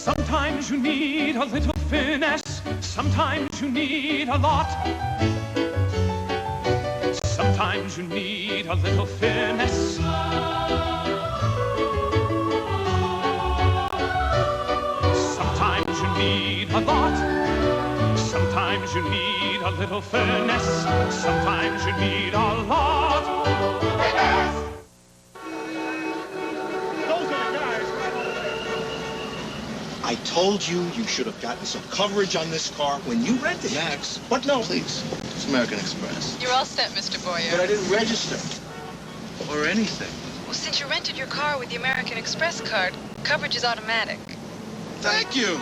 Sometimes you need a little finesse, sometimes you need a lot. Sometimes you need a little finesse. Sometimes you need a lot. Sometimes you need a little finesse. Sometimes you need a lot. Finesse! I told you you should have gotten some coverage on this car when you rented it. Max. What? No. Please. It's American Express. You're all set, Mr. Boyer. But I didn't register. Or anything. Well, since you rented your car with the American Express card, coverage is automatic. Thank you.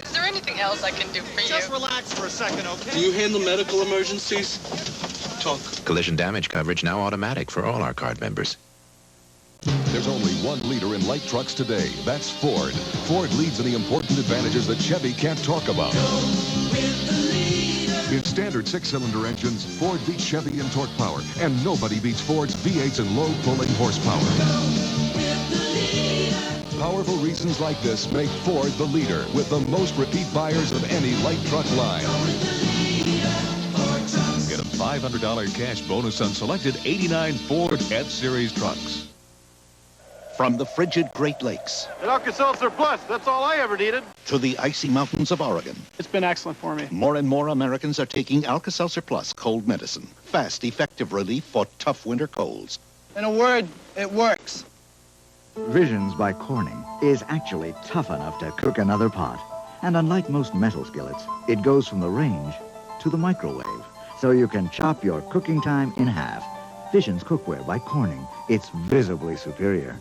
Is there anything else I can do for you? Just relax for a second, okay? Do you handle medical emergencies? Talk. Collision damage coverage now automatic for all our card members. There's only one leader in light trucks today. That's Ford. Ford leads in the important advantages that Chevy can't talk about. In standard six-cylinder engines, Ford beats Chevy in torque power, and nobody beats Ford's V8s in low pulling horsepower. Powerful reasons like this make Ford the leader with the most repeat buyers of any light truck line. Get a $500 cash bonus on selected 89 Ford F-Series trucks. From the frigid Great Lakes An Alka-Seltzer Plus, that's all I ever needed. to the icy mountains of Oregon, It's been excellent for me. more and more Americans are taking Alka-Seltzer Plus cold medicine. Fast, effective relief for tough winter colds. In a word, it works. Visions by Corning is actually tough enough to cook another pot. And unlike most metal skillets, it goes from the range to the microwave, so you can chop your cooking time in half. Visions Cookware by Corning. It's visibly superior.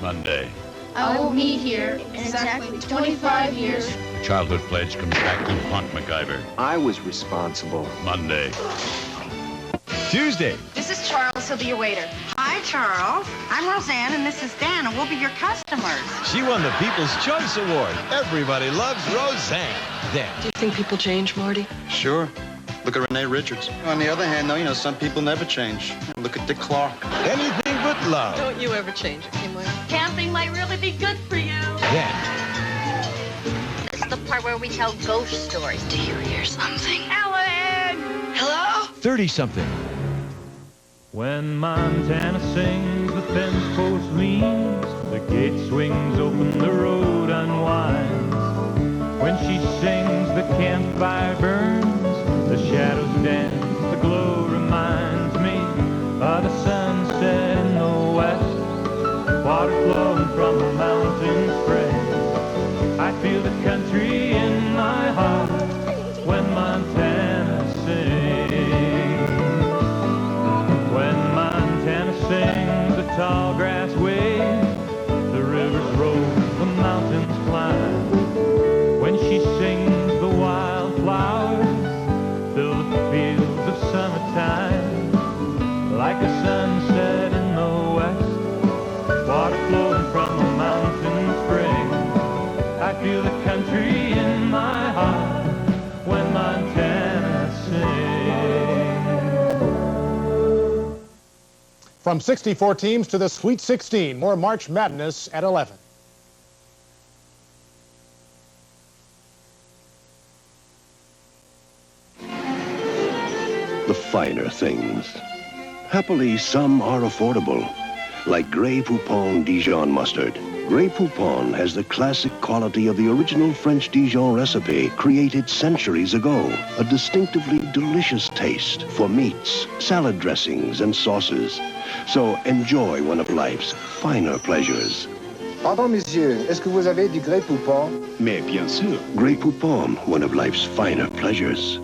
Monday. I will meet here in exactly 25 years. Childhood pledge comes back to haunt MacGyver. I was responsible. Monday. Tuesday. This is Charles. He'll be your waiter. Hi, Charles. I'm Roseanne, and this is Dan, and we'll be your customers. She won the People's Choice Award. Everybody loves Roseanne. Then. Do you think people change, Marty? Sure. Look at Renee Richards. On the other hand, though, some people never change. Look at Dick Clark. Anything but love. Don't you ever change, okay, Marty? Camping might really be good for you. Then. This is the part where we tell ghost stories. Do you hear something? Ellen! Hello? 30-something. When Montana sings, the fence post leans, the gate swings open, the road unwinds. When she sings, the campfire burns, the shadows dance, the glow reminds me of the sunset in the west, water flowing from the mountain spring. I feel the country in my heart when Montana sings. When Montana sings, the tall grass waves, the rivers roll, the mountains climb. When she sings, the wildflowers fill the fields of summertime. Like a sunset in the west, water flowing from a mountain spring. I feel the country in my heart when Montana sings. From 64 teams to the Sweet 16, more March Madness at 11. The finer things. Happily, some are affordable, like Grey Poupon Dijon mustard. Grey Poupon has the classic quality of the original French Dijon recipe created centuries ago. A distinctively delicious taste for meats, salad dressings, and sauces. So enjoy one of life's finer pleasures. Pardon, monsieur, est-ce que vous avez du Grey Poupon? Mais bien sûr. Grey Poupon, one of life's finer pleasures.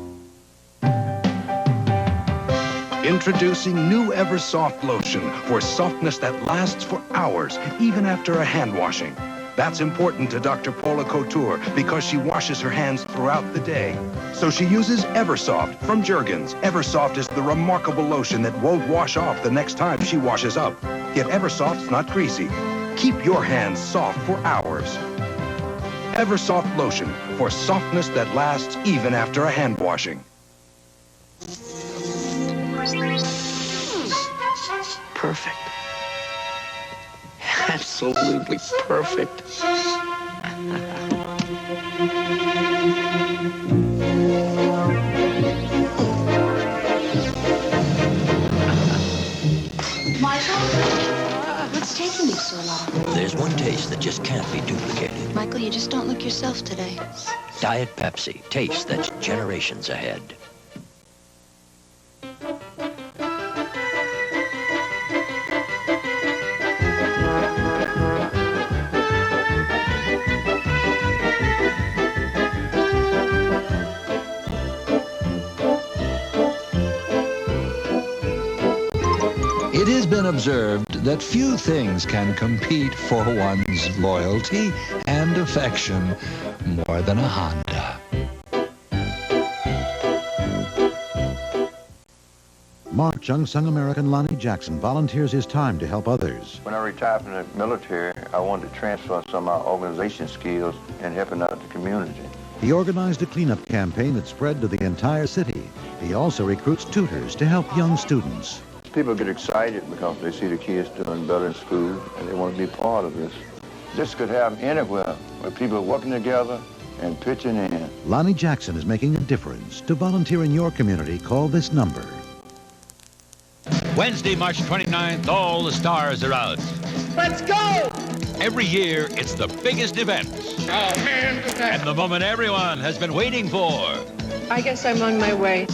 Introducing new Eversoft lotion for softness that lasts for hours, even after a hand washing. That's important to Dr. Paula Couture because she washes her hands throughout the day. So she uses Eversoft from Jergens. Eversoft is the remarkable lotion that won't wash off the next time she washes up. Yet Eversoft's not greasy. Keep your hands soft for hours. Eversoft lotion for softness that lasts even after a hand washing. Perfect. Absolutely perfect. Michael? What's taking you so long? There's one taste that just can't be duplicated. Michael, you just don't look yourself today. Diet Pepsi. Taste that's generations ahead. It has been observed that few things can compete for one's loyalty and affection more than a Honda. March unsung American Lonnie Jackson volunteers his time to help others. When I retired from the military, I wanted to transfer some of my organization skills in helping out the community. He organized a cleanup campaign that spread to the entire city. He also recruits tutors to help young students. People get excited because they see the kids doing better in school and they want to be part of this. This could happen anywhere where people are working together and pitching in. Lonnie Jackson is making a difference. To volunteer in your community, call this number. Wednesday, March 29th, all the stars are out. Let's go! Every year, it's the biggest event. Oh, man. And the moment everyone has been waiting for. I guess I'm on my way.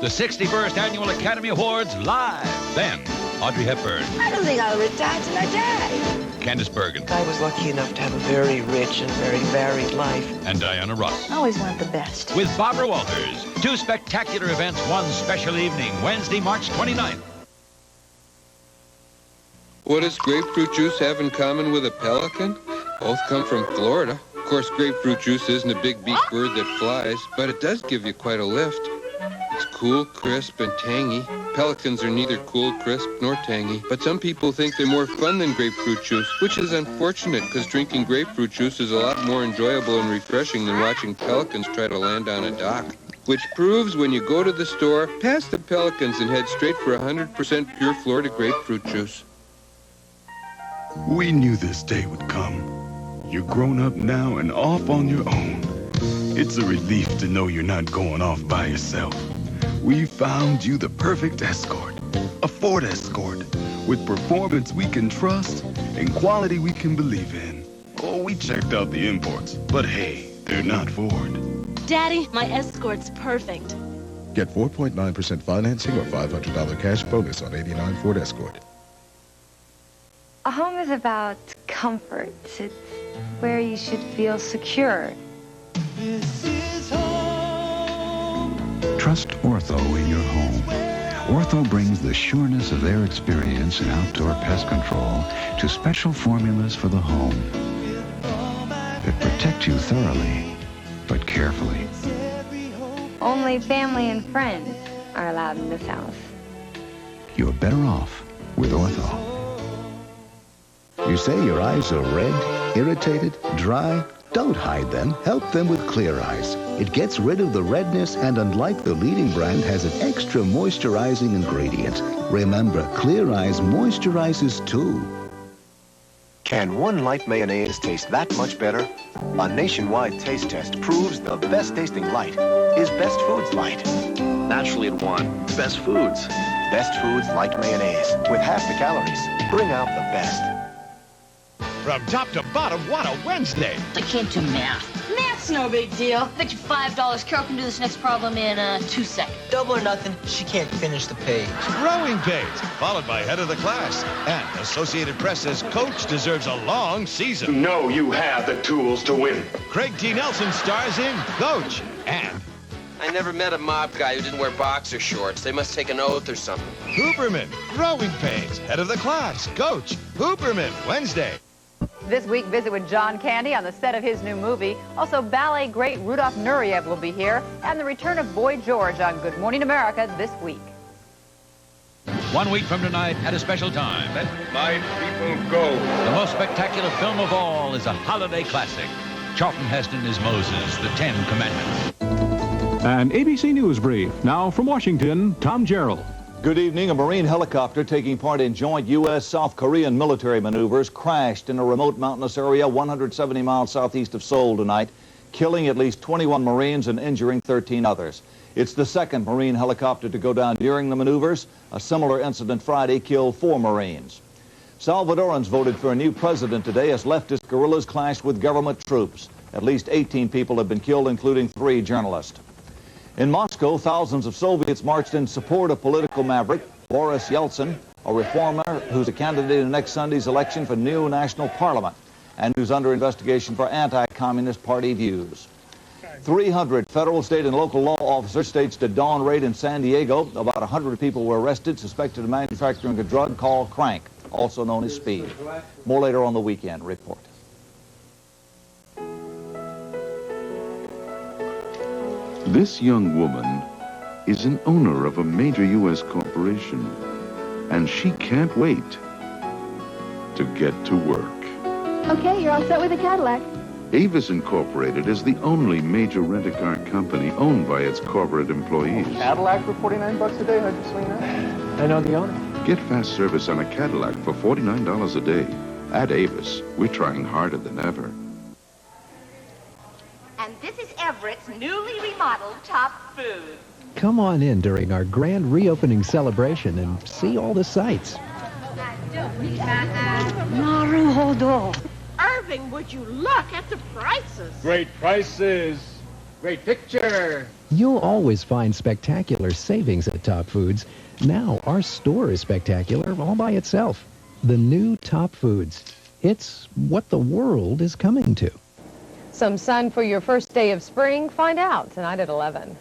The 61st Annual Academy Awards live. Then, Audrey Hepburn. I don't think I'll retire till I die. Candace Bergen. I was lucky enough to have a very rich and very varied life. And Diana Ross. I always want the best. With Barbara Walters. Two spectacular events, one special evening, Wednesday, March 29th. What does grapefruit juice have in common with a pelican? Both come from Florida. Of course, grapefruit juice isn't a big beak bird that flies, but it does give you quite a lift. It's cool, crisp, and tangy. Pelicans are neither cool, crisp, nor tangy, but some people think they're more fun than grapefruit juice, which is unfortunate because drinking grapefruit juice is a lot more enjoyable and refreshing than watching pelicans try to land on a dock. Which proves when you go to the store, pass the pelicans and head straight for 100% pure Florida grapefruit juice. We knew this day would come. You're grown up now and off on your own. It's a relief to know you're not going off by yourself. We found you the perfect escort, a Ford Escort, with performance we can trust and quality we can believe in. Oh, we checked out the imports, but hey, they're not Ford. Daddy, my Escort's perfect. Get 4.9% financing or $500 cash bonus on '89 Ford Escort. A home is about comfort. It's where you should feel secure. Trust Ortho in your home. Ortho brings the sureness of their experience in outdoor pest control to special formulas for the home that protect you thoroughly, but carefully. Only family and friends are allowed in this house. You're better off with Ortho. You say your eyes are red, irritated, dry? Don't hide them. Help them with Clear Eyes. It gets rid of the redness and, unlike the leading brand, has an extra moisturizing ingredient. Remember, Clear Eyes moisturizes too. Can one light mayonnaise taste that much better? A nationwide taste test proves the best tasting light is Best Foods Light. Naturally at one, Best Foods. Best Foods Light Mayonnaise with half the calories. Bring out the best. From top to bottom, what a Wednesday! I can't do math. Math's no big deal. I bet you $5 Carol can do this next problem in 2 seconds. Double or nothing, she can't finish the page. Growing Pains, followed by Head of the Class. And Associated Press says Coach deserves a long season. You know you have the tools to win. Craig T. Nelson stars in Coach. And I never met a mob guy who didn't wear boxer shorts. They must take an oath or something. Huberman, Growing Pains, Head of the Class, Coach, Huberman, Wednesday. This week, visit with John Candy on the set of his new movie. Also, ballet great Rudolph Nureyev will be here, and the return of Boy George on Good Morning America this week. 1 week from tonight at a special time. Let my people go. The most spectacular film of all is a holiday classic. Charlton Heston is Moses, the 10 Commandments. An ABC News brief. Now from Washington, Tom Gerald. Good evening. A Marine helicopter taking part in joint U.S.-South Korean military maneuvers crashed in a remote mountainous area 170 miles southeast of Seoul tonight, killing at least 21 Marines and injuring 13 others. It's the second Marine helicopter to go down during the maneuvers. A similar incident Friday killed 4 Marines. Salvadorans voted for a new president today as leftist guerrillas clashed with government troops. At least 18 people have been killed, including 3 journalists. In Moscow, thousands of Soviets marched in support of political maverick Boris Yeltsin, a reformer who's a candidate in next Sunday's election for new national parliament and who's under investigation for anti-communist party views. 300 federal, state, and local law officers staged a dawn raid in San Diego. About 100 people were arrested, suspected of manufacturing a drug called crank, also known as speed. More later on the Weekend Report. This young woman is an owner of a major U.S. corporation, and she can't wait to get to work. Okay, you're all set with the Cadillac. Avis Incorporated is the only major rent-a-car company owned by its corporate employees. Cadillac for $49 a day? How'd you swing that? I know the owner. Get fast service on a Cadillac for $49 a day. At Avis, we're trying harder than ever. And this is Everett's newly remodeled Top Food. Come on in during our grand reopening celebration and see all the sights. Naruhodo. Irving, would you look at the prices? Great prices. Great picture. You'll always find spectacular savings at Top Foods. Now our store is spectacular all by itself. The new Top Foods. It's what the world is coming to. Some sun for your first day of spring? Find out tonight at 11.